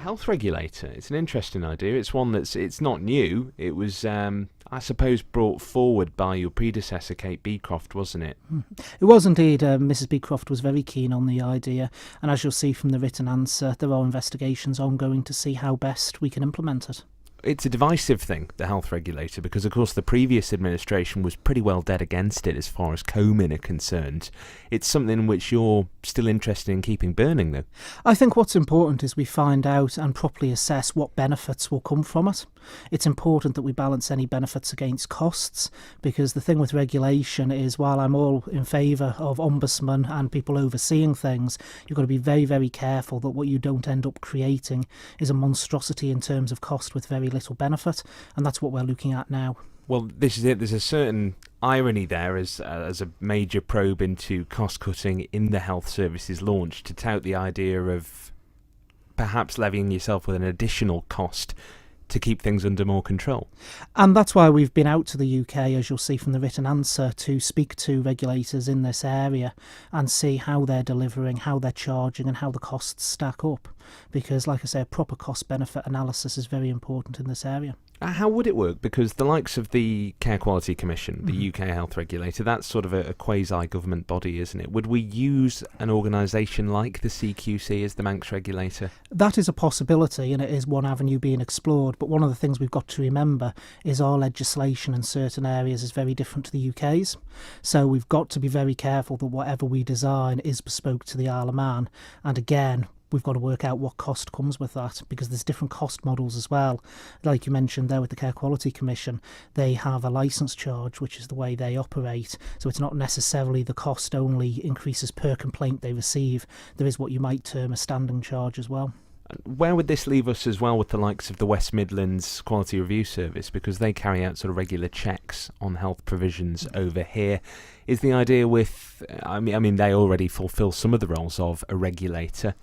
health regulator. It's an interesting idea. It's one it's not new. It was, I suppose, brought forward by your predecessor, Kate Beecroft, wasn't it? It was indeed. Mrs. Beecroft was very keen on the idea, and as you'll see from the written answer, there are investigations ongoing to see how best we can implement it. It's a divisive thing, the health regulator, because of course the previous administration was pretty well dead against it as far as Komen are concerned. It's something which you're still interested in keeping burning, though. I think what's important is we find out and properly assess what benefits will come from it. It's important that we balance any benefits against costs, because the thing with regulation is, while I'm all in favour of ombudsman and people overseeing things, you've got to be very, very careful that what you don't end up creating is a monstrosity in terms of cost with very little benefit, and that's what we're looking at now. Well, this is it. There's a certain irony there as a major probe into cost-cutting in the health service is launched to tout the idea of perhaps levying yourself with an additional cost to keep things under more control. And that's why we've been out to the UK, as you'll see from the written answer, to speak to regulators in this area and see how they're delivering, how they're charging and how the costs stack up. Because, like I say, a proper cost-benefit analysis is very important in this area. How would it work? Because the likes of the Care Quality Commission, the UK health regulator, that's sort of a quasi-government body, isn't it? Would we use an organisation like the CQC as the Manx regulator? That is a possibility, and it is one avenue being explored. But one of the things we've got to remember is our legislation in certain areas is very different to the UK's. So we've got to be very careful that whatever we design is bespoke to the Isle of Man. And again, we've got to work out what cost comes with that, because there's different cost models as well. Like you mentioned there with the Care Quality Commission, they have a licence charge, which is the way they operate. So it's not necessarily the cost only increases per complaint they receive. There is what you might term a standing charge as well. Where would this leave us as well with the likes of the West Midlands Quality Review Service, because they carry out sort of regular checks on health provisions over here? Is the idea with, I mean, they already fulfil some of the roles of a regulator.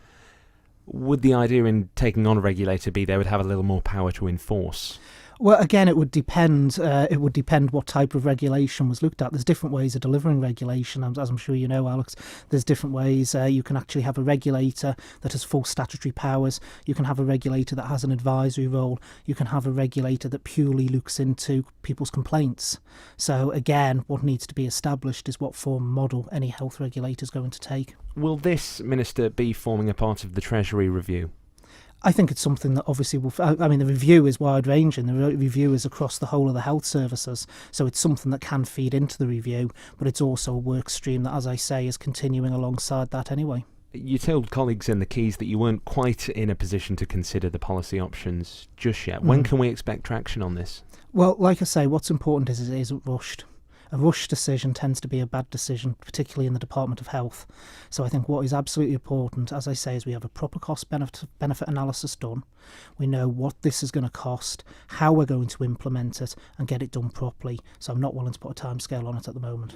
Would the idea in taking on a regulator be they would have a little more power to enforce? Well, again, it would depend. It would depend what type of regulation was looked at. There's different ways of delivering regulation, as I'm sure you know, Alex. There's different ways. You can actually have a regulator that has full statutory powers. You can have a regulator that has an advisory role. You can have a regulator that purely looks into people's complaints. So again, what needs to be established is what form and model any health regulator is going to take. Will this, Minister, be forming a part of the Treasury review? I think it's something that obviously will... I mean, the review is wide-ranging. The review is across the whole of the health services. So it's something that can feed into the review, but it's also a work stream that, as I say, is continuing alongside that anyway. You told colleagues in the Keys that you weren't quite in a position to consider the policy options just yet. When can we expect traction on this? Well, like I say, what's important is it isn't rushed. A rushed decision tends to be a bad decision, particularly in the Department of Health. So I think what is absolutely important, as I say, is we have a proper cost-benefit analysis done. We know what this is going to cost, how we're going to implement it, and get it done properly. So I'm not willing to put a timescale on it at the moment.